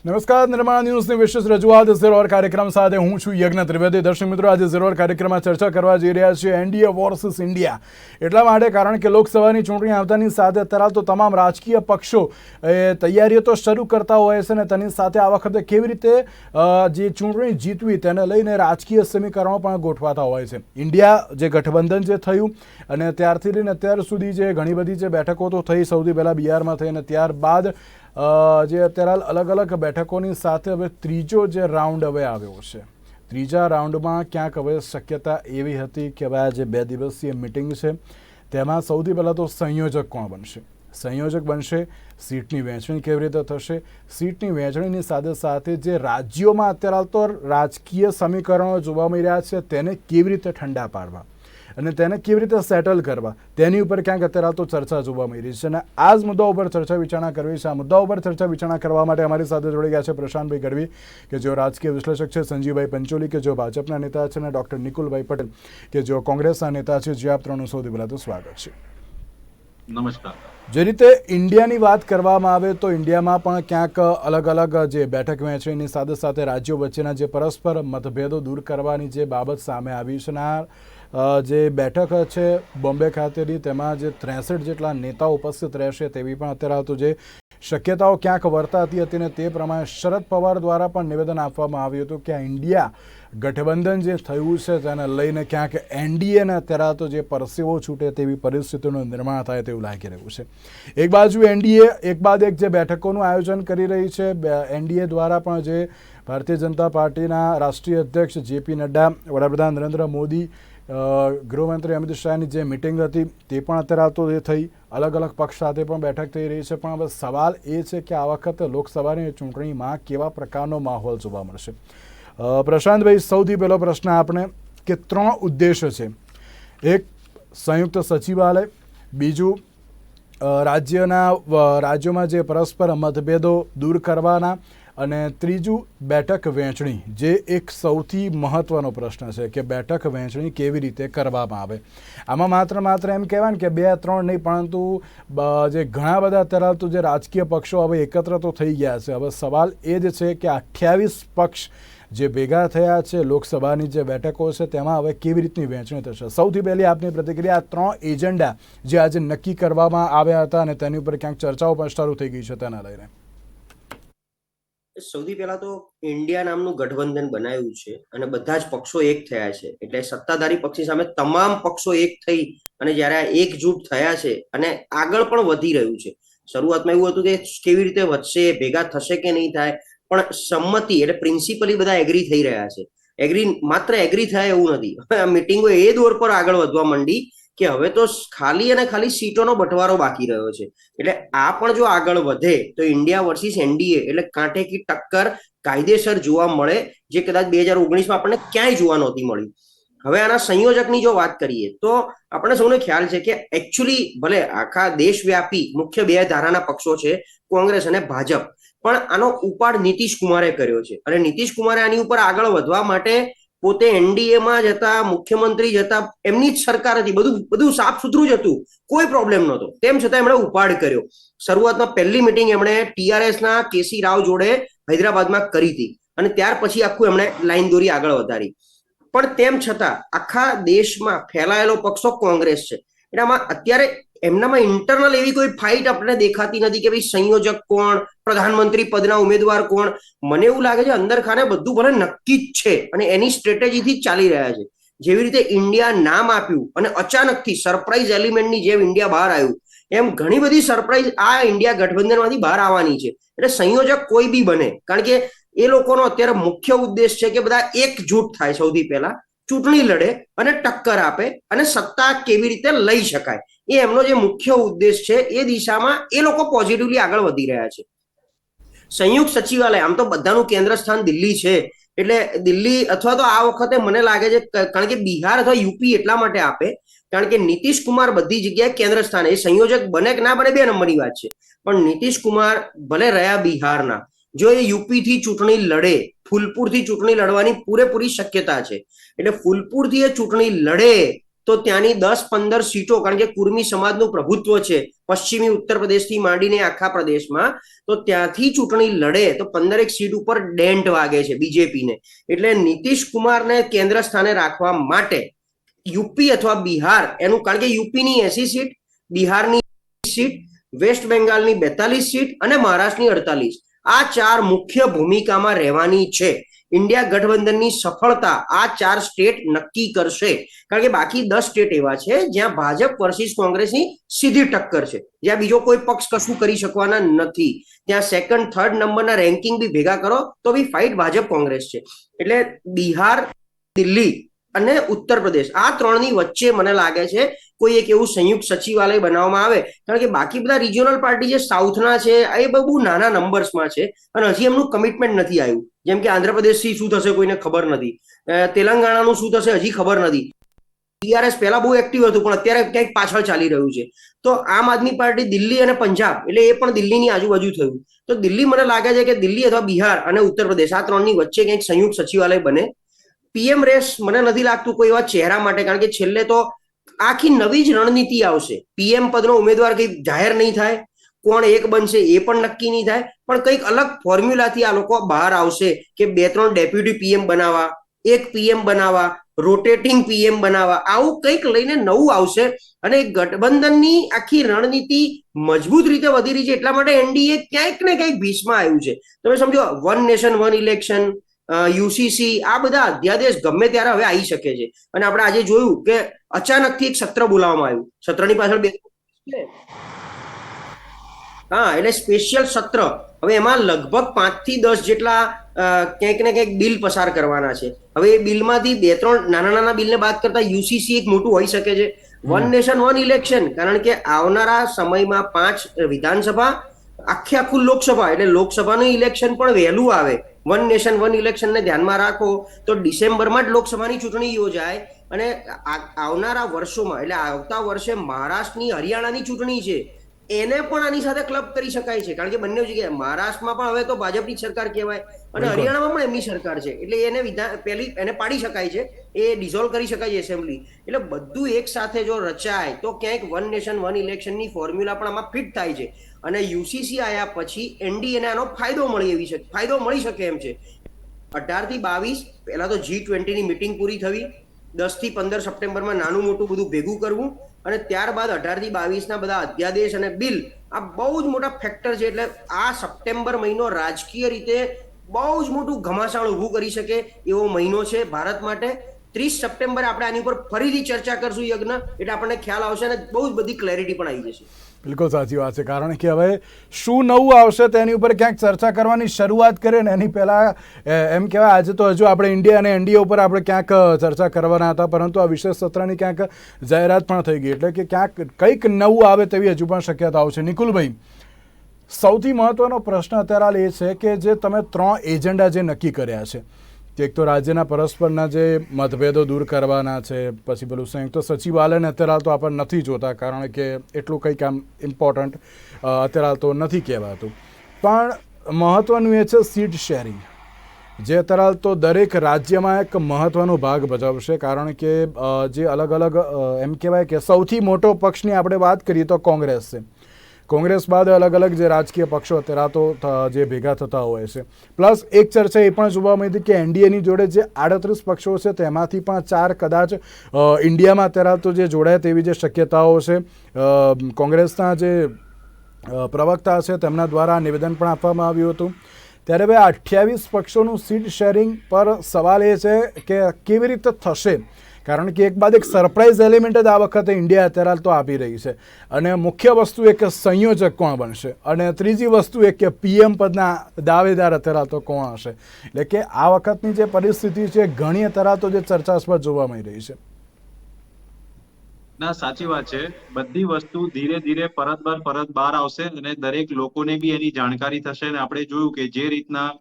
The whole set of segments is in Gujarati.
નમસ્કાર, નિર્માણ ન્યૂઝની વિશેષ રજૂઆત ઝીરોર કાર્યક્રમ સાથે હું છું યજ્ઞ ત્રિવેદી. દર્શક મિત્રો, આજે ઝીરોર કાર્યક્રમમાં ચર્ચા કરવા જઈ રહ્યા છીએ એનડીએ વર્સિસ ઇન્ડિયા. એટલા માટે કારણ કે લોકસભાની ચૂંટણી આવતાની સાથે અત્યારે તો તમામ રાજકીય પક્ષો તૈયારીઓ તો શરૂ કરતા હોય છે અને તેની સાથે આ વખતે કેવી રીતે જે ચૂંટણી જીતવી તેને લઈને રાજકીય સમીકરણો પણ ગોઠવાતા હોય છે. ઇન્ડિયા જે ગઠબંધન જે થયું અને ત્યારથી લઈને અત્યાર સુધી જે ઘણી બધી જે બેઠકો તો થઈ, સૌથી પહેલાં બિહારમાં થઈ અને ત્યારબાદ જે અત્યારે અલગ અલગ બેઠકોની સાથે હવે ત્રીજો જે રાઉન્ડ હવે આવ્યો છે. ત્રીજા રાઉન્ડમાં ક્યાંક હવે શક્યતા એવી હતી કે હવે આ જે 2 દિવસીય મિટિંગ છે તેમાં સૌથી પહેલાં તો સંયોજક કોણ બનશે. સંયોજક બનશે, સીટની વહેંચણી કેવી રીતે થશે, સીટની વહેંચણીની સાથે સાથે જે રાજ્યોમાં અત્યારે તો રાજકીય સમીકરણો જોવા મળી રહ્યા છે તેને કેવી રીતે ઠંડા પાડવા અને તેને કેવી રીતે સેટલ કરવા તેની ઉપર ક્યાંક અત્યારે તો ચર્ચા જોવા મળી રહી છે. અને આ જ મુદ્દા ઉપર ચર્ચા વિચારણા કરવી છે. આ મુદ્દા ઉપર ચર્ચા વિચારણા કરવા માટે અમારી સાથે જોડી ગયા છે પ્રશાંતભાઈ ગઢવી કે જેઓ રાજકીય વિશ્લેષક છે, સંજીવભાઈ પંચોલી કે જેઓ ભાજપના નેતા છે અને ડૉક્ટર નિકુલભાઈ પટેલ કે જેઓ કોંગ્રેસના નેતા છે. જે આપ ત્રણનું સૌથી પહેલાં તો સ્વાગત છે. નમસ્કાર. જે રીતે ઇન્ડિયાની વાત કરવામાં આવે તો ઇન્ડિયામાં પણ ક્યાંક અલગ અલગ જે બેઠક વહેંચણીની સાથે સાથે રાજ્યો વચ્ચેના જે પરસ્પર મતભેદો દૂર કરવાની જે બાબત સામે આવી છે અને જે બેઠક છે બોમ્બે ખાતેની તેમાં જે 63 જેટલા નેતાઓ ઉપસ્થિત રહેશે તેવી પણ અત્યારે તો જે શક્યતાઓ ક્યાંક વર્તાતી હતી અને તે પ્રમાણે શરદ પવાર દ્વારા પણ નિવેદન આપવામાં આવ્યું હતું કે આ ઇન્ડિયા ગઠબંધન જે થયું છે તેને લઈને ક્યાંક એનડીએને અત્યારે તો જે પરસેવો છૂટે તેવી પરિસ્થિતિનું નિર્માણ થાય તેવું લાગી રહ્યું છે. એક બાજુ એનડીએ એક બાદ એક જે બેઠકોનું આયોજન કરી રહી છે. એનડીએ દ્વારા પણ જે ભારતીય જનતા પાર્ટીના રાષ્ટ્રીય અધ્યક્ષ જેપી નડ્ડા, વડાપ્રધાન નરેન્દ્ર મોદી, ગૃહમંત્રી અમિત શાહની જે મિટિંગ હતી તે પણ અત્યારે તો એ થઈ. અલગ અલગ પક્ષ સાથે પણ બેઠક થઈ રહી છે. પણ હવે સવાલ એ છે કે આ વખતે લોકસભાની ચૂંટણીમાં કેવા પ્રકારનો માહોલ જોવા મળશે. પ્રશાંતભાઈ, સૌથી પહેલો પ્રશ્ન આપણે કે 3 ઉદ્દેશ્ય છે. એક સંયુક્ત સચિવાલય, બીજું રાજ્યોમાં જે પરસ્પર મતભેદો દૂર કરવાના અને ત્રીજું બેઠક વહેંચણી, જે એક સૌથી મહત્વનો પ્રશ્ન છે કે બેઠક વહેંચણી કેવી રીતે કરવામાં આવે. આમાં માત્ર એમ કહેવાય ને કે 2-3 નહીં, પરંતુ જે ઘણા બધા અત્યારે તો જે રાજકીય પક્ષો હવે એકત્ર તો થઈ ગયા છે. હવે સવાલ એ જ છે કે 28 પક્ષ જે ભેગા થયા છે લોકસભાની જે બેઠકો છે તેમાં હવે કેવી રીતની વહેંચણી થશે. સૌથી પહેલી આપની પ્રતિક્રિયા, 3 એજન્ડા જે આજે નક્કી કરવામાં આવ્યા હતા અને તેની ઉપર ક્યાંક ચર્ચાઓ પણ શરૂ થઈ ગઈ છે તેના લઈને. સૌથી પહેલા તો ઇન્ડિયા નામનું ગઠબંધન બનાવ્યું છે અને બધા જ પક્ષો એક થયા છે. એટલે સત્તાધારી પક્ષની સામે તમામ પક્ષો એક થઈ અને જયારે આ એકજૂટ થયા છે અને આગળ પણ વધી રહ્યું છે. શરૂઆતમાં એવું હતું કે કેવી રીતે વધશે, ભેગા થશે કે નહીં થાય, પણ સંમતિ એટલે પ્રિન્સિપલી બધા એગ્રી થઈ રહ્યા છે. માત્ર એગ્રી થાય એવું નથી. આ મિટિંગો એ દોર પર આગળ વધવા માંડી કે હવે તો ખાલી અને ખાલી સીટોનો બંટવારો બાકી રહ્યો છે. એટલે આ પણ જો આગળ વધે તો ઇન્ડિયા વર્સિસ એનડીએ એટલે કાંઠે કી ટક્કર કાયદેસર જોવા મળે, જે કદાચ 2019માં આપણને ક્યાંય જોવા નહોતી મળી. હવે આના સંયોજકની જો વાત કરીએ તો આપણે સૌને ખ્યાલ છે કે એકચ્યુઅલી ભલે આખા દેશવ્યાપી મુખ્ય 2 ધારાના પક્ષો છે, કોંગ્રેસ અને ભાજપ, પણ આનો ઉપાડ નીતિશ કુમારે કર્યો છે અને નીતિશ કુમારે આની ઉપર આગળ વધવા માટે પોતે એનડીએમાં જ હતા, મુખ્યમંત્રી જ હતા, એમની જ સરકાર હતી, બધું સાફ સુથરું જ હતું, કોઈ પ્રોબ્લેમ નહોતો. તેમ છતાં એમણે ઉપાડ કર્યો. શરૂઆતમાં પહેલી મિટિંગ એમણે ટીઆરએસના કેસી રાવ જોડે હૈદરાબાદમાં કરી હતી અને ત્યાર પછી આખું એમણે લાઈન દોરી આગળ વધારી. પણ તેમ છતાં આખા દેશમાં ફેલાયેલો પક્ષ કોંગ્રેસ છે. એટલે આમાં અત્યારે એમનામાં ઇન્ટરનલ એવી કોઈ ફાઇટ આપણને દેખાતી નથી કે ભાઈ સંયોજક કોણ, પ્રધાનમંત્રી પદના ઉમેદવાર કોણ. મને એવું લાગે છે અંદર ખાને બધું ભલે નક્કી જ છે અને એની સ્ટ્રેટેજીથી જ ચાલી રહ્યા છે. જેવી રીતે ઇન્ડિયા નામ આપ્યું અને અચાનકથી સરપ્રાઇઝ એલિમેન્ટની જેમ ઇન્ડિયા બહાર આવ્યું, એમ ઘણી બધી સરપ્રાઇઝ આ ઇન્ડિયા ગઠબંધનમાંથી બહાર આવવાની છે. એટલે સંયોજક કોઈ બી બને, કારણ કે એ લોકોનો અત્યારે મુખ્ય ઉદ્દેશ છે કે બધા એકજૂટ થાય, સૌથી પહેલા ચૂંટણી લડે અને ટક્કર આપે અને સત્તા કેવી રીતે લઈ શકાય, એ એમનો જે મુખ્ય ઉદ્દેશ છે એ દિશામાં એ લોકો પોઝિટિવલી આગળ વધી રહ્યા છે. સંયુક્ત સચિવાલય, આમ તો બધાનું કેન્દ્ર સ્થાન દિલ્હી છે, એટલે દિલ્હી અથવા તો આ વખતે મને લાગે છે, કારણ કે બિહાર અથવા યુપી એટલા માટે આપે કારણ કે નીતિશ કુમાર બધી જગ્યાએ કેન્દ્ર સ્થાને, એ સંયોજક બને કે ના બને 2 નંબરની વાત છે, પણ નીતિશ કુમાર ભલે રહ્યા બિહારના, જો એ યુપી થી ચૂંટણી લડે, ફૂલપુરથી ચૂંટણી લડવાની પૂરેપૂરી શક્યતા છે. એટલે ફૂલપુરથી એ ચૂંટણી લડે તો ત્યાંની 10-15 સીટો, કારણ કે કુર્મી સમાજનું પ્રભુત્વ છે પશ્ચિમી ઉત્તર પ્રદેશથી માંડીને આખા પ્રદેશમાં, તો ત્યાંથી ચૂંટણી લડે તો 15 સીટ ઉપર ડેન્ટ વાગે છે બીજેપીને. એટલે નીતિશ કુમારને કેન્દ્ર સ્થાને રાખવા માટે યુપી અથવા બિહાર એનું, કારણ કે યુપીની 80 સીટ, બિહારની સીટ, વેસ્ટ બેંગાલની 42 સીટ અને મહારાષ્ટ્રની 48, આ 4 મુખ્ય ભૂમિકામાં રહેવાની છે. ઇન્ડિયા ગઠબંધનની સફળતા આ 4 સ્ટેટ નક્કી કરશે, કારણ કે બાકી 10 સ્ટેટ એવા છે જ્યાં ભાજપ વર્સિસ કોંગ્રેસની સીધી ટક્કર છે, જ્યાં બીજો કોઈ પક્ષ કશું કરી શકવાના નથી. ત્યાં સેકન્ડ થર્ડ નંબરના રેન્કિંગ બી ભેગા કરો તો બી ફાઇટ ભાજપ કોંગ્રેસ છે. એટલે બિહાર, દિલ્હી અને ઉત્તર પ્રદેશ, આ 3ની વચ્ચે મને લાગે છે કોઈ એક એવું સંયુક્ત સચિવાલય બનાવવામાં આવે, કારણ કે બાકી બધા રિજિયોનલ પાર્ટી જે સાઉથના છે એ બહુ નાના નંબર્સમાં છે અને હજી એમનું કમિટમેન્ટ નથી આવ્યું. જેમ કે આંધ્રપ્રદેશથી શું થશે કોઈને ખબર નથી, તેલંગાણાનું શું થશે હજી ખબર નથી. ટીઆરએસ પહેલા બહુ એક્ટિવ હતું પણ અત્યારે ક્યાંક પાછળ ચાલી રહ્યું છે. તો આમ આદમી પાર્ટી દિલ્હી અને પંજાબ, એટલે એ પણ દિલ્હીની આજુબાજુ થયું. તો દિલ્હી મને લાગે છે કે દિલ્હી અથવા બિહાર અને ઉત્તર પ્રદેશ, આ 3ની વચ્ચે ક્યાંક સંયુક્ત સચિવાલય બને. પીએમ રેસ મને નથી લાગતું કોઈ એવા ચહેરા માટે, કારણ કે છેલ્લે તો આખી નવી જ રણનીતિ આવશે. પીએમ પદનો ઉમેદવાર કંઈક જાહેર નહીં થાય, કોણ એક બનશે એ પણ નક્કી નહીં થાય, પણ કંઈક અલગ ફોર્મ્યુલાથી આ લોકો બહાર આવશે કે 2-3 ડેપ્યુટી પીએમ બનાવવા, એક પીએમ બનાવવા, રોટેટિંગ પીએમ બનાવવા, આવું કંઈક લઈને નવું આવશે. અને ગઠબંધનની આખી રણનીતિ મજબૂત રીતે વધી રહી છે, એટલા માટે એનડીએ ક્યાંક ને ક્યાંક ભીસમાં આવ્યું છે. તમે સમજો, one nation one election, UCC, આ બધા અધ્યાદેશ ગમે ત્યારે હવે આવી શકે છે. અને આપણે આજે જોયું કે અચાનકથી એક સત્ર બોલાવવામાં આવ્યું, સત્રની પાછળ બે, હા, એટલે સ્પેશિયલ સત્ર. હવે એમાં લગભગ 5 થી 10 જેટલા ક્યાંક ને ક્યાંક બિલ પસાર કરવાના છે. હવે એ બિલમાંથી 2-3 નાના નાના બિલને બાદ કરતા યુસીસી એક મોટું હોઈ શકે છે. વન નેશન વન ઇલેક્શન, કારણ કે આવનારા સમયમાં 5 વિધાનસભા, આખું લોકસભા, એટલે લોકસભાનું ઇલેક્શન પણ વહેલું આવે. વન નેશન વન ઇલેક્શનને ધ્યાનમાં રાખો તો ડિસેમ્બરમાં જ લોકસભાની ચૂંટણી યોજાય અને આવનારા વર્ષોમાં, એટલે આવતા વર્ષે મહારાષ્ટ્રની, હરિયાણાની ચૂંટણી છે, એને પણ આની સાથે ક્લબ કરી શકાય છે. કારણ કે બંને જગ્યાએ, મહારાષ્ટ્રમાં પણ હવે તો ભાજપની સરકાર કહેવાય અને હરિયાણામાં પણ એમની સરકાર છે, એટલે એને એને પાડી શકાય છે, એ ડિઝોલ્વ કરી શકાય છે એસેમ્બલી. એટલે બધું એક સાથે જો રચાય તો ક્યાંક વન નેશન વન ઇલેક્શનની ફોર્મ્યુલા પણ આમાં ફિટ થાય છે. અને યુસીસી આવ્યા પછી એનડીએને આનો ફાયદો મળી શકે એમ છે. 18 થી 22 પહેલા તો G20ની મીટિંગ પૂરી થવી, 10 થી 15 સપ્ટેમ્બરમાં નાનું મોટું બધું ભેગું કરવું અને ત્યારબાદ 18 થી 22ના બધા અધ્યાદેશ અને બિલ, આ બહુ જ મોટા ફેક્ટર છે. એટલે આ સપ્ટેમ્બર મહિનો રાજકીય રીતે બહુ જ મોટું ઘમાસાણ ઊભું કરી શકે એવો મહિનો છે ભારત માટે. 30 સપ્ટેમ્બરે આપણે આની ઉપર ફરીથી ચર્ચા કરશું યજ્ઞ, એટલે આપણને ખ્યાલ આવશે અને બહુ જ બધી ક્લેરિટી પણ આવી જશે. બિલકુલ સાચી વાત છે, કારણ કે હવે શું નવું આવશે તેની ઉપર ક્યાંક ચર્ચા કરવાની શરૂઆત કરીએ ને એની પહેલાં એમ કહેવાય, આજે તો હજુ આપણે ઇન્ડિયા અને એનડીએ ઉપર આપણે ક્યાંક ચર્ચા કરવાના હતા, પરંતુ આ વિશેષ સત્રની ક્યાંક જાહેરાત પણ થઈ ગઈ, એટલે કે ક્યાંક કંઈક નવું આવે તેવી હજુ પણ શક્યતાઓ છે. નિકુલભાઈ, સૌથી મહત્વનો પ્રશ્ન અત્યારે હાલ એ છે કે જે તમે 3 એજન્ડા જે નક્કી કર્યા છે, એક તો રાજ્યના પરસ્પરના જે મતભેદો દૂર કરવાના છે, પછી પેલું સંયુક્ત સચિવાલયને અત્યારે હાલ તો આપણે નથી જોતા, કારણ કે એટલું કંઈક આમ ઇમ્પોર્ટન્ટ અત્યારે હાલ તો નથી કહેવાતું, પણ મહત્ત્વનું એ છે સીટ શેરિંગ, જે અત્યારે હાલ તો દરેક રાજ્યમાં એક મહત્ત્વનો ભાગ ભજવશે. કારણ કે જે અલગ અલગ એમ કહેવાય કે સૌથી મોટો પક્ષની આપણે વાત કરીએ તો કોંગ્રેસ છે, કોંગ્રેસ બાદ અલગ અલગ જે રાજકીય પક્ષો અત્યારે તો જે ભેગા થતા હોય છે. પ્લસ એક ચર્ચા એ પણ જોવા મળી હતી કે એનડીએની જોડે જે 38 પક્ષો છે તેમાંથી પણ 4 કદાચ ઇન્ડિયામાં અત્યારે તો જે જોડાય તેવી જે શક્યતાઓ છે. કોંગ્રેસના જે પ્રવક્તા છે તેમના દ્વારા નિવેદન પણ આપવામાં આવ્યું હતું. ત્યારે ભાઈ 28 પક્ષોનું સીટ શેરિંગ પર સવાલ એ છે કે કેવી રીતે થશે, કારણ કે એક બાદ એક સરપ્રાઇઝ એલિમેન્ટ જ આ વખતે ઇન્ડિયા અત્યારે તો આપી રહી છે. અને મુખ્ય વસ્તુ એક કે સંયોજક કોણ બનશે, અને ત્રીજી વસ્તુ એક કે પીએમ પદના દાવેદાર અત્યારે તો કોણ હશે. એટલે કે આ વખતની જે પરિસ્થિતિ છે ઘણી અત્યારે તો જે ચર્ચાસ્પદ જોવા મળી રહી છે. ના, સાચી વાત છે. બધી વસ્તુ ધીરે ધીરે પરત બહાર આવશે અને દરેક લોકોને બી એની જાણકારી થશે. અને આપણે જોયું કે જે રીતના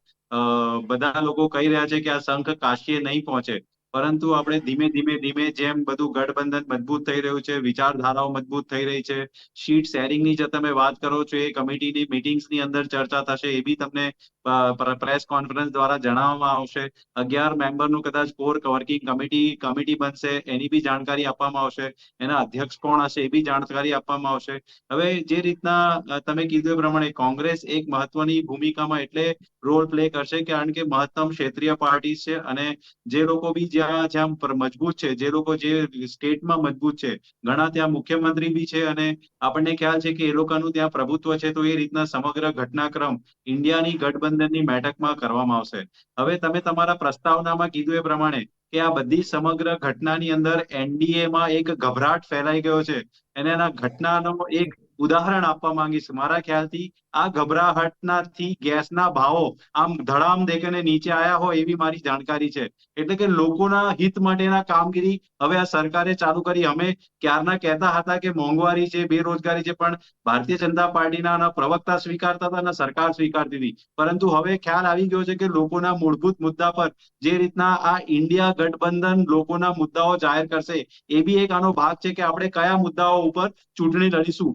બધા લોકો કહી રહ્યા છે કે આ શંખ કાશીએ નહીં પહોંચે, પરંતુ આપણે ધીમે ધીમે ધીમે જેમ બધું ગઠબંધન મજબૂત થઈ રહ્યું છે, વિચારધારાઓ મજબૂત થઈ રહી છે, સીટ શેરિંગની જે તમે વાત કરો છો એ કમિટીની મિટિંગ્સની અંદર ચર્ચા થશે, એ બી તમને પ્રેસ કોન્ફરન્સ દ્વારા જણાવવામાં આવશે. 11 મેમ્બરનું કદાચ કોર વર્કિંગ કમિટી બનશે, એની બી જાણકારી આપવામાં આવશે. એના અધ્યક્ષ કોણ હશે એ બી જાણકારી આપવામાં આવશે. હવે જે રીતના તમે કીધું એ પ્રમાણે કોંગ્રેસ એક મહત્વની ભૂમિકામાં એટલે રોલ પ્લે કરશે, કારણ કે મહત્તમ ક્ષેત્રીય પાર્ટી છે અને જે લોકો બી જ્યાં જ્યાં મજબૂત છે, જે લોકો જે સ્ટેટમાં મજબૂત છે, ઘણા ત્યાં મુખ્યમંત્રી બી છે અને આપણને ખ્યાલ છે કે એ લોકોનું ત્યાં પ્રભુત્વ છે, તો એ રીતના સમગ્ર ઘટનાક્રમ ઇન્ડિયાની ગઠબંધનની બેઠકમાં કરવામાં આવશે. હવે તમે તમારા પ્રસ્તાવનામાં કીધું એ પ્રમાણે કે આ બધી સમગ્ર ઘટનાની અંદર એનડીએમાં એક ગભરાટ ફેલાઈ ગયો છે અને એના ઘટનાનો એક ઉદાહરણ આપવા માંગીશ. મારા ખ્યાલથી આ ગભરાહટનાથી ગેસના ભાવો આમ ધડામ દેખીને નીચે આવ્યા હોય એવી મારી જાણકારી છે. એટલે કે લોકોના હિત માટેના કામગીરી હવે આ સરકારે ચાલુ કરી. અમે ક્યારના કહેતા હતા કે મોંઘવારી છે, બેરોજગારી છે, પણ ભારતીય જનતા પાર્ટીના પ્રવક્તા સ્વીકારતા હતા અને સરકાર સ્વીકારતી હતી. પરંતુ હવે ખ્યાલ આવી ગયો છે કે લોકોના મૂળભૂત મુદ્દા પર જે રીતના આ ઇન્ડિયા ગઠબંધન લોકોના મુદ્દાઓ જાહેર કરશે, એ બી એક આનો ભાગ છે કે આપણે કયા મુદ્દાઓ ઉપર ચૂંટણી લડીશું.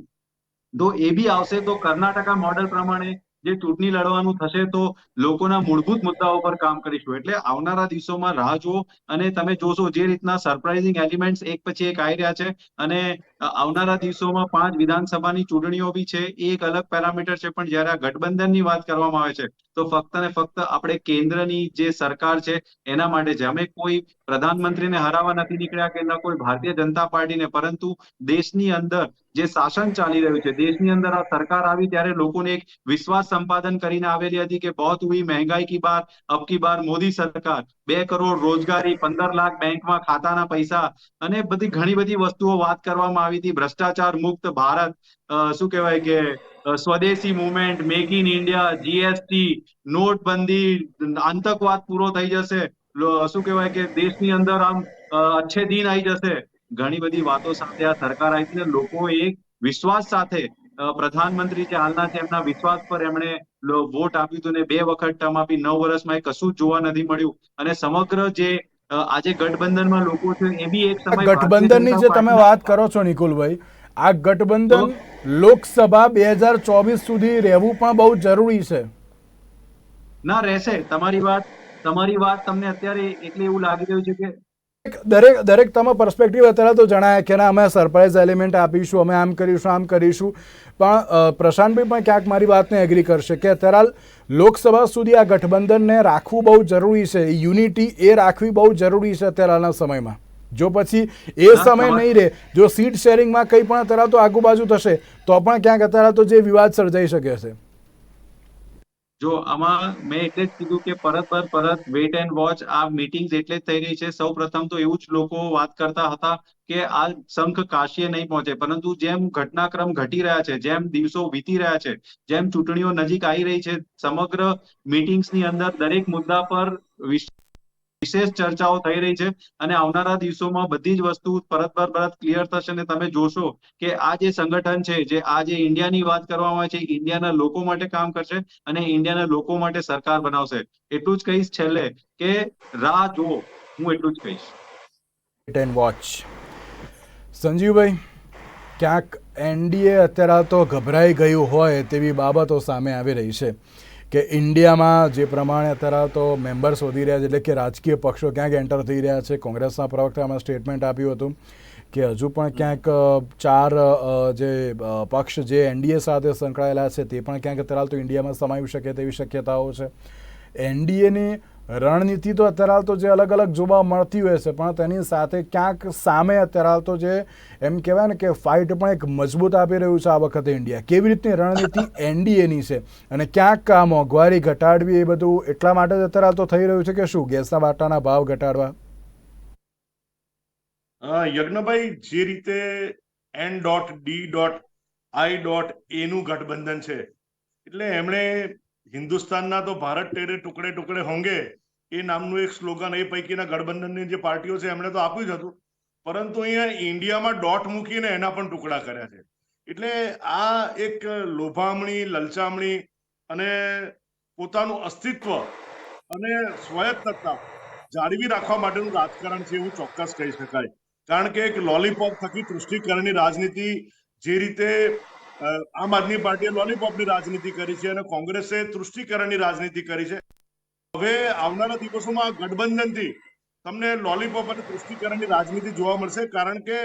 તો એ બી આવશે. તો કર્ણાટકા મોડેલ પ્રમાણે જે ચૂંટણી લડવાનું થશે તો લોકોના મૂળભૂત મુદ્દાઓ પર કામ કરીશું. એટલે આવનારા દિવસોમાં રાહ જુઓ અને તમે જોશો જે રીતના સરપ્રાઇઝિંગ એલિમેન્ટ્સ એક પછી એક આવી રહ્યા છે અને આવનારા દિવસોમાં 5 વિધાનસભાની ચૂંટણીઓ બી છે, એ એક અલગ પેરામીટર છે. પણ જયારે આ ગઠબંધનની વાત કરવામાં આવે છે તો ફક્ત ને ફક્ત આપણે કેન્દ્રની જે સરકાર છે એના માટે છે. અમે કોઈ પ્રધાનમંત્રીને હરાવવા નથી નીકળ્યા કે ના કોઈ ભારતીય જનતા પાર્ટીને, પરંતુ દેશની અંદર જે શાસન ચાલી રહ્યું છે, દેશની અંદર આ સરકાર આવી ત્યારે લોકોને એક વિશ્વાસ સંપાદન કરીને આવેલી હતી કે બહોત હુઈ મહેંગાઈ કી બાર, અબ કી બાર મોદી સરકાર, 2 કરોડ રોજગારી, 15 લાખ બેંકમાં ખાતાના પૈસા અને બધી ઘણી બધી વસ્તુઓ વાત કરવામાં આવી હતી. ભ્રષ્ટાચાર મુક્ત ભારત, શું કહેવાય કે સ્વદેશી movement, make in India, GST, નોટબંધી, આતંકવાદ પૂરો થઈ જશે, શું કહેવાય કે દેશની અંદર આમ અચ્છે દિન આવી જશે. ઘણી બધી વાતો સાથે આ સરકાર આવી હતી ને લોકો એક વિશ્વાસ સાથે પ્રધાનમંત્રી જે હાલના છે એમના વિશ્વાસ પર એમણે વોટ આપ્યું હતું ને 2 વખત ટર્મ આપી. 9 વર્ષમાં એ કશું જ જોવા નથી મળ્યું અને સમગ્ર જે આજે ગઠબંધનમાં લોકો છે એ બી એક આ સમય ભારતીય ગઠબંધનની જનતા જે તમે પાર્ટી વાત કરો છો નિકુલભાઈ, આ તો ગઠબંધન લોકસભા 2024 સુધી રહેવું પણ બહુ જરૂરી છે. ના રહેશે. તમારી વાત તમને અત્યારે એટલે એવું લાગી રહ્યું છે કે દરેક તમે પર્સપેક્ટિવ અત્યારે તો જણાયા કે ના અમે સરપ્રાઇઝ એલિમેન્ટ આપીશું, અમે આમ કરીશું, આમ કરીશું, પણ પ્રશાંતભાઈ પણ ક્યાંક મારી વાતને એગ્રી કરશે કે અત્યારે લોકસભા સુધી આ ગઠબંધનને રાખવું બહુ જરૂરી છે. યુનિટી એ રાખવી બહુ જરૂરી છે અત્યારના સમયમાં. જો પછી એ સમય નહીં રહે, જો સીટ શેરિંગમાં કંઈ પણ અત્યારે તો આગુબાજુ થશે તો પણ ક્યાંક અત્યારે તો જે વિવાદ સર્જાઈ શકે છે. જો આમાં મેં એટલે જ કીધું કે પરત વેટ એન્ડ વોચ. આ મીટિંગ્સ એટલે જ થઈ રહી છે. સૌ પ્રથમ તો એવું જ લોકો વાત કરતા હતા કે આ શંખ કાશીએ નહીં પહોંચે, પરંતુ જેમ ઘટનાક્રમ ઘટી રહ્યા છે, જેમ દિવસો વીતી રહ્યા છે, જેમ ચૂંટણીઓ નજીક આવી રહી છે, સમગ્ર મીટિંગ્સની અંદર દરેક મુદ્દા પર વિશેષ ચર્ચાઓ થઈ રહી છે અને આવનારા દિવસોમાં બધી જ વસ્તુ પરત ક્લિયર થશે અને તમે જોશો કે આ જે સંગઠન છે, જે આ જે ઇન્ડિયાની વાત કરવામાં આવે છે, ઇન્ડિયાના લોકો માટે કામ કરશે અને ઇન્ડિયાના લોકો માટે સરકાર બનાવશે. એટલું જ કહીશ છેલ્લે કે રાહ જુઓ. હું એટલું જ કહીશ. Wet and watch. સંજીવભાઈ, ક્યાંક એનડીએ અત્યારે તો ગભરાઈ ગયું હોય તેવી બાબતો સામે આવી રહી છે કે ઇન્ડિયામાં જે પ્રમાણે અત્યારે તો મેમ્બર્સ વધી રહ્યા છે, એટલે કે રાજકીય પક્ષો ક્યાંક એન્ટર થઈ રહ્યા છે. કોંગ્રેસના પ્રવક્તામાં સ્ટેટમેન્ટ આપ્યું હતું કે હજુ પણ ક્યાંક 4 જે પક્ષ જે એનડીએ સાથે સંકળાયેલા છે તે પણ ક્યાંક અત્યારે તો ઇન્ડિયામાં સમાવી શકે તેવી શક્યતાઓ છે. એનડીએની રણનીતિ તો અત્યારે તો જે અલગ અલગ જોવા મળતી હોય છે, પણ તેની સાથે ક્યાંક સામે અત્યારે તો જે એમ કહેવાય ને કે ફાઇટ પણ એક મજબૂત આપી રહ્યું છે આ વખતે ઇન્ડિયા. કેવી રીતની રણનીતિ એનડીએની છે અને ક્યાંક આ મોંઘવારી ઘટાડવી એ બધું એટલા માટે જ અત્યારે તો થઈ રહ્યું છે કે શું ગેસના બાટલાના ભાવ ઘટાડવા? યજ્ઞભાઈ, જે રીતે N.D.I.A નું ગઠબંધન છે, એટલે એમણે હિન્દુસ્તાનના તો ભારત તેરે ટુકડે ટુકડે હોંગે એ નામનું એક સ્લોગન એ પૈકીના ગઠબંધનની જે પાર્ટીઓ છે એમણે તો આપ્યું જ હતું, પરંતુ અહીંયા ઇન્ડિયામાં ડોટ મૂકીને એના પણ ટુકડા કર્યા છે. એટલે આ એક લોભામણી, લલચામણી અને પોતાનું અસ્તિત્વ અને સ્વાયત્તતા જાળવી રાખવા માટેનું રાજકારણ છે એવું ચોક્કસ કહી શકાય. કારણ કે એક લોલીપોપ થકી તૃષ્ટિકરણની રાજનીતિ જે રીતે આમ આદમી પાર્ટીએ લોલીપોપની રાજનીતિ કરી છે અને કોંગ્રેસે તૃષ્ટિકરણની રાજનીતિ કરી છે. હવે આવનારા દિવસોમાં ગઠબંધનથી તમને લોલીપોપ અને તૃષ્ટિકરણની રાજનીતિ જોવા મળશે, કારણ કે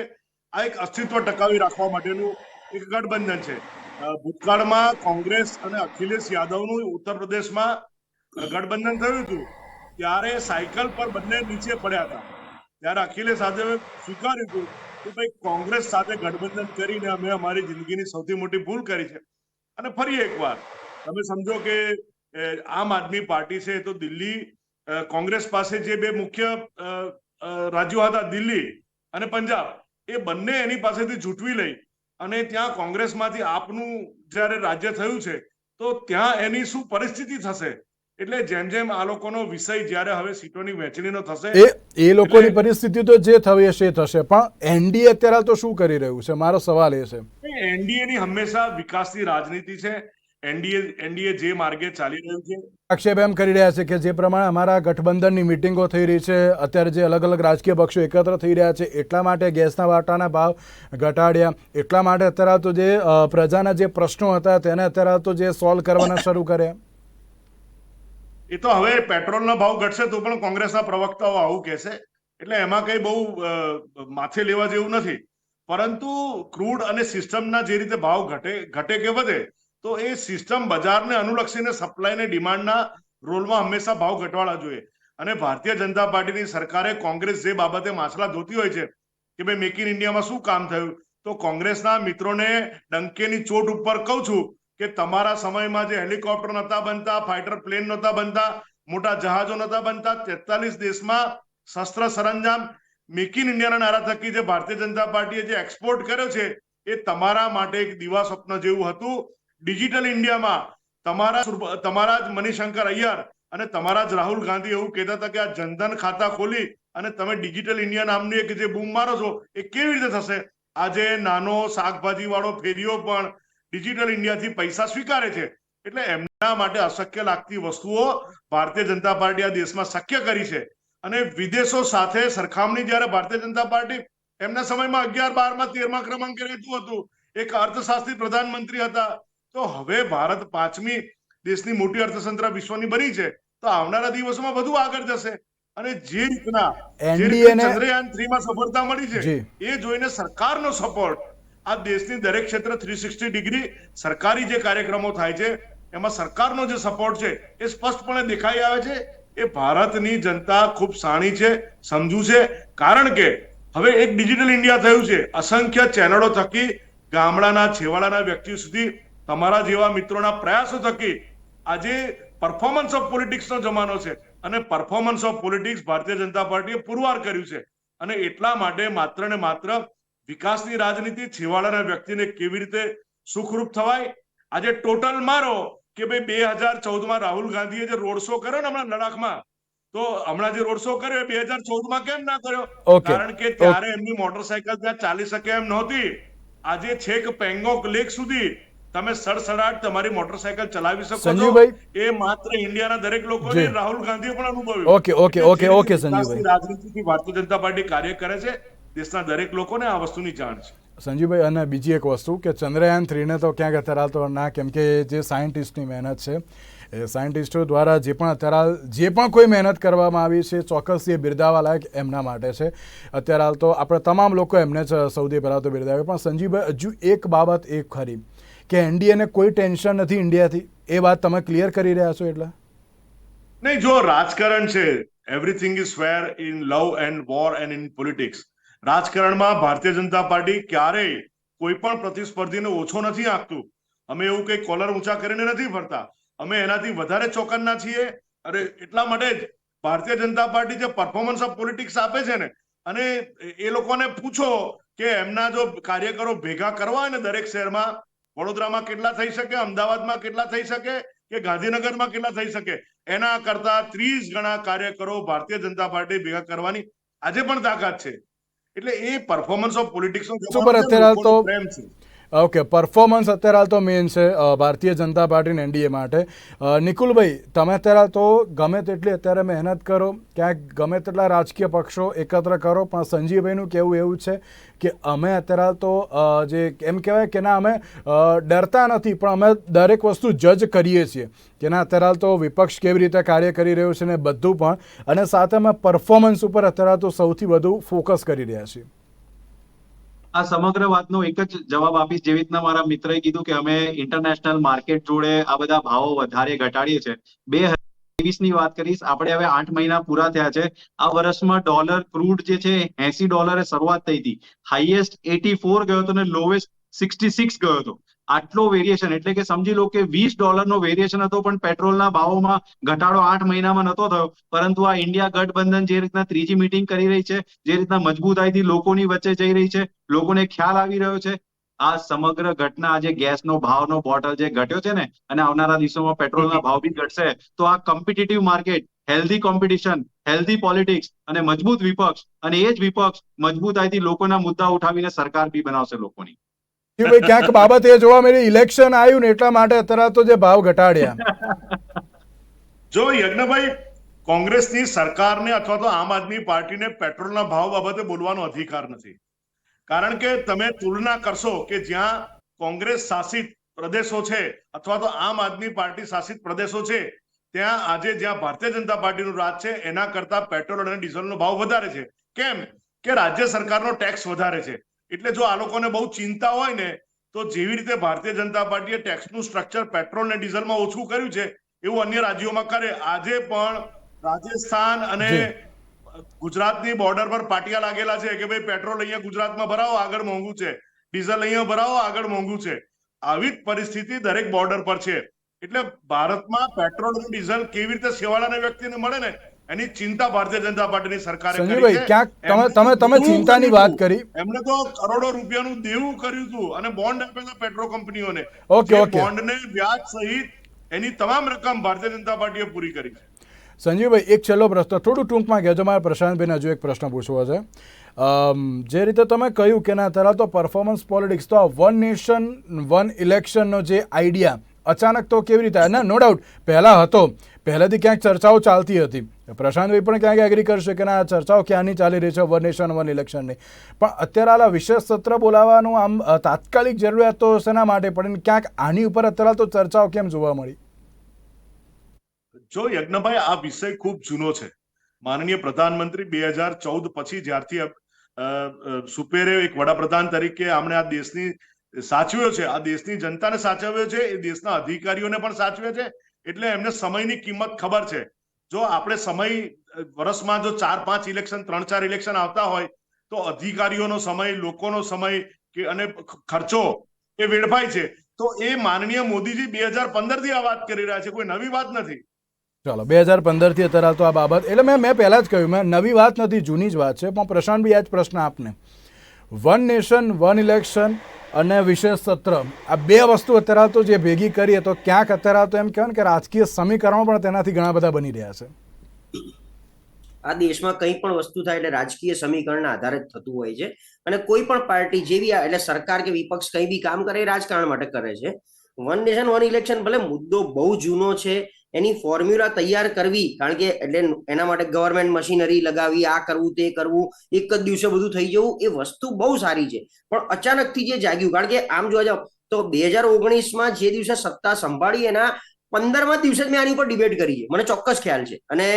આ એક અસ્તિત્વ ટકાવી રાખવા માટેનું એક ગઠબંધન છે. ભૂતકાળમાં કોંગ્રેસ અને અખિલેશ યાદવનું ઉત્તર પ્રદેશમાં ગઠબંધન થયું હતું ત્યારે સાયકલ પર બંને નીચે પડ્યા હતા. ત્યારે અખિલેશ યાદવે સ્વીકાર્યું હતું કે ભાઈ કોંગ્રેસ સાથે ગઠબંધન કરીને અમે અમારી જિંદગીની સૌથી મોટી ભૂલ કરી છે. અને ફરી એકવાર તમે સમજો કે આમ આદમી પાર્ટી છે તો દિલ્હી કોંગ્રેસ પાસે જે બે મુખ્ય રાજ્યો હતા દિલ્હી અને પંજાબ, એ બંને એની પાસેથી ઝૂંટવી લઈ અને ત્યાં કોંગ્રેસમાંથી આપનું જ્યારે રાજ્ય થયું છે તો ત્યાં એની શું પરિસ્થિતિ થશે. એટલે જેમ જેમ આ લોકોનો વિષય જ્યારે હવે સીટોની વહેંચણીનો થશે એ લોકોની પરિસ્થિતિ તો જે થવી હશે એ થશે, પણ એનડીએ અત્યારે તો શું કરી રહ્યું છે? મારો સવાલ એ છે. એનડીએ ની હંમેશા વિકાસની રાજનીતિ છે. એનડીએ જે માર્ગે ચાલી રહ્યું છે, આક્ષેપ એમ કરી રહ્યા છે કે જે પ્રમાણે અમારા ગઠબંધનની મિટિંગો થઈ રહી છે, અત્યારે જે અલગ અલગ રાજકીય પક્ષો એકત્ર થઈ રહ્યા છે એટલા માટે ગેસના બાટલાના ભાવ ઘટાડ્યા, એટલા માટે અત્યારે તો જે પ્રજાના જે પ્રશ્નો હતા તેને અત્યારે તો જે સોલ્વ કરવાના શરૂ કર્યા. એ તો હવે પેટ્રોલના ભાવ ઘટશે તો પણ કોંગ્રેસના પ્રવક્તાઓ આવું કહેશે, એટલે એમાં કઈ બહુ માથે લેવા જેવું નથી. પરંતુ ક્રૂડ અને સિસ્ટમના જે રીતે ભાવ ઘટે કે વધે તો એ સિસ્ટમ બજારને અનુલક્ષીને સપ્લાય ને ડિમાન્ડના રોલમાં હંમેશા ભાવ ઘટવાના જોઈએ. અને ભારતીય જનતા પાર્ટીની સરકારે કોંગ્રેસ જે બાબતે માછલા ધોતી હોય છે કે ભાઈ મેક ઇન ઇન્ડિયામાં શું કામ થયું, તો કોંગ્રેસના મિત્રોને ડંકેની ચોટ ઉપર કહું છું કે તમારા સમયમાં જે હેલિકોપ્ટર નહોતા બનતા, ફાઇટર પ્લેન નહોતા બનતા, મોટા જહાજો નહોતા બનતા, 43 દેશમાં શસ્ત્ર સરંજામ મેક ઇન ઇન્ડિયાના નારા થકી જે ભારતીય જનતા પાર્ટીએ જે એક્સપોર્ટ કર્યો છે એ તમારા માટે એક દિવા સ્વપ્ન જેવું હતું. ડિજિટલ ઇન્ડિયામાં તમારા જ મણિશંકર અય્યર અને તમારા જ રાહુલ ગાંધી એવું કહેતા હતા કે આ જનધન ખાતા ખોલી અને તમે ડિજિટલ ઇન્ડિયા નામની એક જે બૂમ મારો છો એ કેવી રીતે થશે. આજે નાનો શાકભાજી વાળો ફેરીઓ પણ ડિજિટલ ઇન્ડિયાથી પૈસા સ્વીકારે છે. એટલે એમના માટે અશક્ય લાગતી વસ્તુઓ ભારતીય જનતા પાર્ટી આ દેશમાં શક્ય કરી છે. અને વિદેશો સાથે સરખામણી જ્યારે ભારતીય જનતા પાર્ટી એમના સમયમાં 11, 12માં 13મા ક્રમાંકે રહેતું હતું, એક અર્થશાસ્ત્રી પ્રધાનમંત્રી હતા, તો હવે ભારત 5મી દેશની મોટી અર્થતંત્ર વિશ્વની બની છે, તો આવનારા દિવસોમાં વધુ આગળ જશે. અને જે રીતના ચંદ્રયાન 3માં સફળતા મળી છે એ જોઈને સરકારનો સપોર્ટ આ દેશની દરેક ક્ષેત્ર 360 ડિગ્રી સરકારી જે કાર્યક્રમો થાય છે એમાં સરકારનો જે સપોર્ટ છે એ સ્પષ્ટપણે દેખાઈ આવે છે. એ ભારતની જનતા ખૂબ સાણી છે, સમજુ છે, કારણ કે હવે એક ડિજિટલ ઇન્ડિયા થયું છે. અસંખ્ય ચેનલો થકી ગામડાના છેવાડાના વ્યક્તિ સુધી તમારા જેવા મિત્રોના પ્રયાસો થકી આજે પરફોર્મન્સ ઓફ પોલિટિક્સનો જમાનો છે અને performance of politics Bharatiya Janata પાર્ટીએ પુરવાર કર્યું છે. અને એટલા માટે માત્ર ને માત્ર વિકાસની રાજનીતિ, છેવાડાના વ્યક્તિને કેવી રીતે સુખરૂપ થવાય. આજે ટોટલ મારો કે ભાઈ 2014માં રાહુલ ગાંધીએ જે રોડ શો કર્યો ને હમણાં લડાખમાં, તો હમણાં જે રોડ શો કર્યો 2014માં કેમ ના કર્યો? કારણ કે ત્યારે એમની મોટરસાયકલ ત્યાં ચાલી શકે એમ નહોતી. આજે છેક પેંગોંગ લેક સુધી તમે સડસડાટ તમારી મોટરસાયકલ ચલાવી શકો છો. એ માત્ર ઇન્ડિયાના દરેક લોકોને, રાહુલ ગાંધીએ પણ અનુભવ્યું. ઓકે સંજીવભાઈ, રાજનીતિથી ભારતીય જનતા પાર્ટી કાર્ય કરે છે, દેશના દરેક લોકોને આ વસ્તુની જાણ છે. સંજીવભાઈ, અને બીજી એક વસ્તુ કે ચંદ્રયાન 3ને તો ક્યાંક અત્યારે તો ના, કેમ કે જે સાયન્ટિસ્ટની મહેનત છે એ સાયન્ટિસ્ટો દ્વારા જે પણ અત્યારે જે પણ કોઈ મહેનત કરવામાં આવી છે ચોક્કસ એ બિરદાવવા લાયક એમના માટે છે. અત્યારે હાલ તો આપણે તમામ લોકો એમને જ સૌથી પહેલાં તો બિરદાવે. પણ સંજીવભાઈ, હજુ એક બાબત એક ખરી કે એનડીએને કોઈ ટેન્શન નથી ઇન્ડિયાથી, એ વાત તમે ક્લિયર કરી રહ્યા છો? એટલે નહીં, જો રાજકારણ છે, everything is fair in love and war and in politics. રાજકારણમાં ભારતીય જનતા પાર્ટી ક્યારેય કોઈ પણ પ્રતિસ્પર્ધીને ઓછો નથી આંકતું. અમે એવું કઈ કોલર ઊંચા કરીને નથી ફરતા, અમે એનાથી વધારે ચોકન્ના છીએ. અરે એટલા માટે જ ભારતીય જનતા પાર્ટી જે પરફોર્મન્સ ઓફ પોલિટિક્સ આપે છે ને, અને એ લોકોને પૂછો કે એમના જો કાર્યકરો ભેગા કરવા હોય ને દરેક શહેરમાં, વડોદરામાં કેટલા થઈ શકે, અમદાવાદમાં કેટલા થઈ શકે, કે ગાંધીનગરમાં કેટલા થઈ શકે, એના કરતા 30 ગણા કાર્યકરો ભારતીય જનતા પાર્ટી ભેગા કરવાની આજે પણ તાકાત છે. એટલે એ પરફોર્મન્સ ઓફ પોલિટિક્સ નો અત્યારે તો પ્રેમ છે. ઓકે, પરફોર્મન્સ અત્યારે હાલ તો મેઇન છે ભારતીય જનતા પાર્ટી ને એનડીએ માટે. નિકુલભાઈ, તમે અત્યારે હાલ તો ગમે તેટલી અત્યારે મહેનત કરો, ક્યાંક ગમે તેટલા રાજકીય પક્ષો એકત્ર કરો, પણ સંજીવભાઈનું કહેવું એવું છે કે અમે અત્યારે હાલ તો જે એમ કહેવાય કે ના, અમે ડરતા નથી, પણ અમે દરેક વસ્તુ જજ કરીએ છીએ કે ના અત્યારે હાલ તો વિપક્ષ કેવી રીતે કાર્ય કરી રહ્યું છે ને બધું પણ, અને સાથે અમે પરફોર્મન્સ ઉપર અત્યારે હાલ તો સૌથી વધુ ફોકસ કરી રહ્યા છીએ. આ સમગ્ર વાતનો એક જ જવાબ આપીશ. જેવી રીતના મારા મિત્રએ કીધું કે અમે ઇન્ટરનેશનલ માર્કેટ જોડે આ બધા ભાવો વધારે ઘટાડીએ છીએ. 2023 ની વાત કરીશ, આપણે હવે 8 મહિના પૂરા થયા છે. આ વર્ષમાં ડોલર ક્રૂડ જે છે $80 શરૂઆત થઈ હતી, હાઈએસ્ટ 84 ગયો હતો ને લોવેસ્ટ 66 ગયો હતો. આટલો વેરિએશન, એટલે કે સમજી લો કે $20 વેરિએશન હતો, પણ પેટ્રોલના ભાવોમાં ઘટાડો 8 મહિનામાં નતો થયો. પરંતુ આ ઇન્ડિયા ગઠબંધન જે રીતના ત્રીજી મીટિંગ કરી રહી છે, જે રીતના મજબૂતાઈથી લોકોની વચ્ચે જઈ રહી છે, લોકોને ખ્યાલ આવી રહ્યો છે, આ સમગ્ર ઘટના આજે ગેસનો ભાવનો બોટલ જે ઘટ્યો છે ને, અને આવનારા દિવસોમાં પેટ્રોલના ભાવ બી ઘટશે, તો આ competitive market, healthy competition, healthy politics અને મજબૂત વિપક્ષ, અને એ જ વિપક્ષ મજબૂતાઈથી લોકોના મુદ્દા ઉઠાવીને સરકાર બી બનાવશે લોકોની. ભાઈ, ક્યાંક બાબત એ જોવા મળી, ઇલેક્શન આવ્યું ને એટલા માટે અત્યારે તો જે ભાવ ઘટાડ્યા. જો યજ્ઞભાઈ, કોંગ્રેસની સરકારને અથવા તો આમ આદમી પાર્ટીને પેટ્રોલના ભાવ બાબતે બોલવાનો અધિકાર નથી. કારણ કે તમે તુલના કરશો કે જ્યાં કોંગ્રેસ શાસિત પ્રદેશો છે અથવા તો આમ આદમી પાર્ટી શાસિત પ્રદેશો છે, ત્યાં આજે જ્યાં ભારતીય જનતા પાર્ટીનું રાજ છે એના કરતા પેટ્રોલ અને ડીઝલનો ભાવ વધારે છે. કેમ કે રાજ્ય સરકારનો ટેક્સ વધારે છે. એટલે જો આ લોકોને બહુ ચિંતા હોય ને, તો જેવી રીતે ભારતીય જનતા પાર્ટીએ ટેક્સનું સ્ટ્રક્ચર પેટ્રોલ અને ડીઝલમાં ઓછું કર્યું છે, એવું અન્ય રાજ્યોમાં કરે. આજે પણ રાજસ્થાન અને ગુજરાતની બોર્ડર પર પાટિયા લાગેલા છે કે ભાઈ પેટ્રોલ અહીંયા ગુજરાતમાં ભરાવો, આગળ મોંઘું છે, ડીઝલ અહીંયા ભરાવો, આગળ મોંઘું છે. આવી જ પરિસ્થિતિ દરેક બોર્ડર પર છે. એટલે ભારતમાં પેટ્રોલ અને ડીઝલ કેવી રીતે છેવાડાના વ્યક્તિને મળે ને, એની ચિંતા ભારતીય જનતા પાર્ટીની સરકારે કરી સંજીવભાઈ, છે. ક્યાંક તમે ચિંતાની વાત કરી. એમણે તો કરોડો રૂપિયાનું દેવું કર્યું હતું અને બોન્ડ આપ્યા પેટ્રોલ કંપનીઓને. ઓકે. બોન્ડને વ્યાજ સહિત એની તમામ રકમ ભારતીય જનતા પાર્ટીએ પૂરી કરી છે. સંજીવભાઈ, એક છેલ્લો પ્રશ્ન, થોડું ટૂંકમાં કહેજો, મારે પ્રશાંતભાઈને હજુ એક પ્રશ્ન પૂછવો છે. જે રીતે તમે કહ્યું કે ના અત્યારે તો પરફોર્મન્સ પોલિટિક્સ, તો આ વન નેશન વન ઇલેક્શનનો જે આઈડિયા અચાનક તો કેવી રીતે? ના, નો ડાઉટ પહેલાં હતો, પહેલાંથી ક્યાંક ચર્ચાઓ ચાલતી હતી. પ્રશાંતભાઈ પણ ક્યાંક એગ્રી કરશે કે ના આ ચર્ચાઓ ક્યાંની ચાલી રહી છે વન નેશન વન ઇલેક્શનની, પણ અત્યારે આ વિશેષ સત્ર બોલાવવાનું આમ તાત્કાલિક જરૂરિયાત તો શેના માટે પડે? ક્યાંક આની ઉપર અત્યારે તો ચર્ચાઓ કેમ જોવા મળી? જો યજ્ઞભાઈ, આ વિષય ખૂબ જૂનો છે. માનનીય પ્રધાનમંત્રી 2014 પછી જ્યારથી સુપેરે એક વડાપ્રધાન તરીકે આમણે આ દેશની સાચવ્યો છે, આ દેશની જનતાને સાચવ્યો છે, એ દેશના અધિકારીઓને પણ સાચવે છે. એટલે એમને સમયની કિંમત ખબર છે. જો આપણે સમય વર્ષમાં જો 4-5 ઇલેક્શન, 3-4 ઇલેક્શન આવતા હોય તો અધિકારીઓનો સમય, લોકોનો સમય અને ખર્ચો એ વેડફાય છે. તો એ માનનીય મોદીજી 2015 થી આ વાત કરી રહ્યા છે, કોઈ નવી વાત નથી. ચાલો, 2015 અત્યારે તો આ બાબત, એટલે મેં પહેલાં જ કહ્યું, મેં નવી વાત નથી, જૂની જ વાત છે. પણ પ્રશાંતભાઈ, આ જ પ્રશ્ન આપને, વન નેશન વન ઇલેક્શન અને વિશેષ સત્ર, આ બે વસ્તુ અત્યારે તો જે ભેગી કરીએ તો ક્યાંક અત્યારે તો એમ કહેવાય ને કે રાજકીય સમીકરણો પણ તેનાથી ઘણા બધા બની રહ્યા છે. આ દેશમાં કંઈ પણ વસ્તુ થાય એટલે રાજકીય સમીકરણના આધારે જ થતું હોય છે. અને કોઈ પણ પાર્ટી જેવી એટલે સરકાર કે વિપક્ષ કંઈ બી કામ કરે એ રાજકારણ માટે કરે છે. વન નેશન વન ઇલેક્શન ભલે મુદ્દો બહુ જૂનો છે, એની ફોર્મ્યુલા તૈયાર કરવી, કારણ કે એટલે એના માટે ગવર્મેન્ટ મશીનરી લગાવી, આ કરવું તે કરવું, એક જ દિવસે બધું થઈ જવું, એ વસ્તુ બહુ સારી છે. પણ અચાનકથી જે જાગ્યું, કારણ કે આમ જોવા જાવ તો 2019માં જે દિવસે સત્તા સંભાળી એના 15મા દિવસે જ મેં આની ઉપર ડિબેટ કરી છે, મને ચોક્કસ ખ્યાલ છે. અને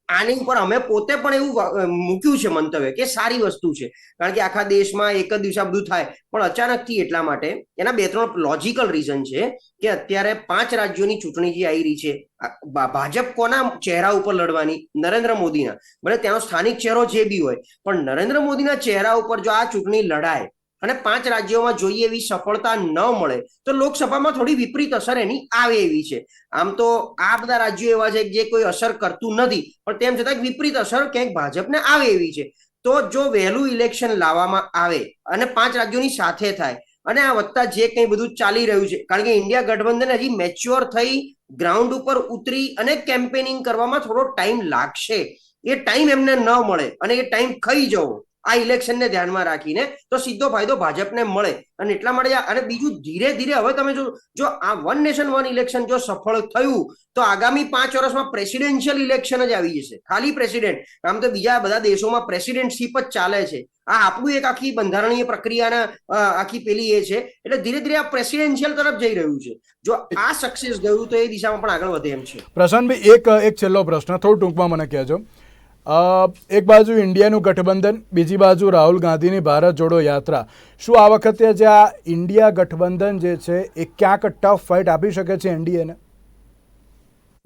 આની ઉપર અમે પોતે પણ એવું મૂક્યું છે મંતવ્ય કે સારી વસ્તુ છે, કારણ કે આખા દેશમાં એક જ દિવસે બધું થાય. પણ અચાનકથી એટલા માટે એના 2-3 લોજિકલ રીઝન છે કે અત્યારે 5 રાજ્યોની ચૂંટણી જે આવી રહી છે, ભાજપ કોના ચહેરા ઉપર લડવાની? નરેન્દ્ર મોદીના. ભલે ત્યાંનો સ્થાનિક ચહેરો જે બી હોય, પણ નરેન્દ્ર મોદીના ચહેરા ઉપર જો આ ચૂંટણી લડાય અને 5 રાજ્યોમાં જોઈએ એવી સફળતા ન મળે તો લોકસભામાં થોડી વિપરીત અસર એની આવે એવી છે. આમ તો આ બધા રાજ્યો એવા છે જે કોઈ અસર કરતું નથી, પણ તેમ છતાં વિપરીત અસર ક્યાંક ભાજપને આવે એવી છે. તો જો વહેલું ઇલેક્શન લાવવામાં આવે અને 5 રાજ્યોની સાથે થાય અને આ વત્તા જે કંઈ બધું ચાલી રહ્યું છે, કારણ કે ઇન્ડિયા ગઠબંધન હજી મેચ્યોર થઈ ગ્રાઉન્ડ ઉપર ઉતરી અને કેમ્પેનિંગ કરવામાં થોડો ટાઈમ લાગશે. એ ટાઈમ એમને ન મળે અને એ ટાઈમ ખાઈ જવો, આ ઇલેક્શનને ધ્યાનમાં રાખીને, તો સીધો ફાયદો ભાજપને મળે. અને એટલા માટે અને બીજું ધીરે ધીરે હવે તમે જો આ વન નેશન વન ઇલેક્શન જો સફળ થયું તો આગામી 5 વર્ષમાં પ્રેસિડેન્શિયલ ઇલેક્શન જ આવી જશે. ખાલી પ્રેસિડેન્ટ, આમ તો બીજા બધા દેશોમાં પ્રેસિડેન્ટશીપ જ ચાલે છે. આ આપણું એક આખી બંધારણીય પ્રક્રિયાના આખી પેલી એ છે. એટલે ધીરે ધીરે આ પ્રેસિડેન્શિયલ તરફ જઈ રહ્યું છે. જો આ સક્સેસ ગયું તો એ દિશામાં પણ આગળ વધે એમ છે. પ્રશાંતભાઈ, એક છેલ્લો પ્રશ્ન થોડું ટૂંકમાં મને કહેજો. એક બાજુ ઇન્ડિયાનું ગઠબંધન, બીજી બાજુ રાહુલ ગાંધીની ભારત જોડો યાત્રા. શું આ વખતે જે આ ઇન્ડિયા ગઠબંધન જે છે એ ક્યાંક ટફ ફાઇટ આપી શકે છે એનડીએને?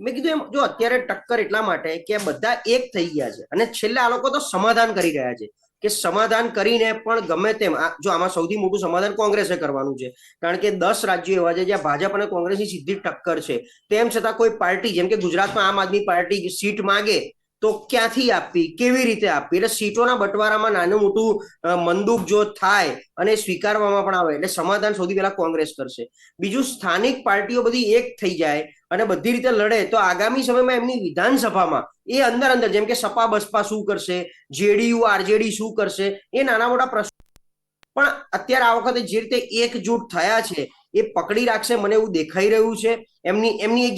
મેં કીધું એમ, જો અત્યારે ટક્કર એટલા માટે કે બધા એક થઈ ગયા છે અને છેલ્લે આ લોકો તો સમાધાન કરી રહ્યા છે કે સમાધાન કરીને પણ ગમે તેમ જો આમાં સૌથી મોટું સમાધાન કોંગ્રેસે કરવાનું છે. કારણ કે 10 રાજ્યો એવા છે જ્યાં ભાજપ અને કોંગ્રેસની સીધી ટક્કર છે. તેમ છતાં કોઈ પાર્ટી, જેમ કે ગુજરાતમાં આમ આદમી પાર્ટી સીટ માંગે તો ક્યાંથી આપવી, કેવી રીતે આપવી? એટલે સીટોના બટવારામાં નાનું મોટું મંદુક જો થાય અને સ્વીકારવામાં પણ આવે એટલે સમાધાન સૌથી પહેલા કોંગ્રેસ કરશે. બીજું, સ્થાનિક પાર્ટીઓ બધી એક થઈ જાય અને બધી રીતે લડે તો આગામી સમયમાં એમની વિધાનસભામાં એ અંદર જેમ કે સપા બસપા શું કરશે, જેડીયુ આરજેડી શું કરશે, એ નાના મોટા પ્રશ્નો. પણ અત્યારે આ વખતે જે રીતે એકજૂટ થયા છે એ પકડી રાખશે, મને એવું દેખાઈ રહ્યું છે. એમની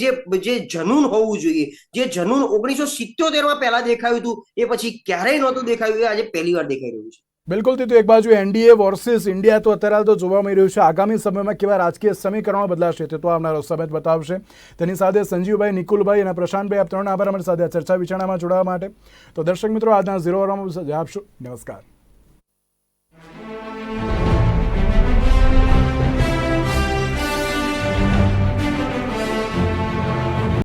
જે જનૂન હોવું જોઈએ, જે જનૂન 1977માં પહેલા દેખાયું હતું એ પછી ક્યારેય નહોતું દેખાયું, એ આજે પહેલી વાર દેખાઈ રહ્યું છે. બિલકુલ. તો એક બાજુ એનડીએ વર્સિસ ઇન્ડિયા તો અત્યારે તો જોવા મળી રહ્યું છે. આગામી સમયમાં કેવા રાજકીય સમીકરણો બદલાશે તે તો આવનારો સમય જ બતાવશે. તેની સાથે સંજીવભાઈ, નિકુલભાઈ અને પ્રશાંતભાઈ, આપ ત્રણ આભાર અમારી સાથે ચર્ચા વિચારણામાં જોડાવા માટે. તો દર્શક મિત્રો, આજના 0 આપશું. નમસ્કાર.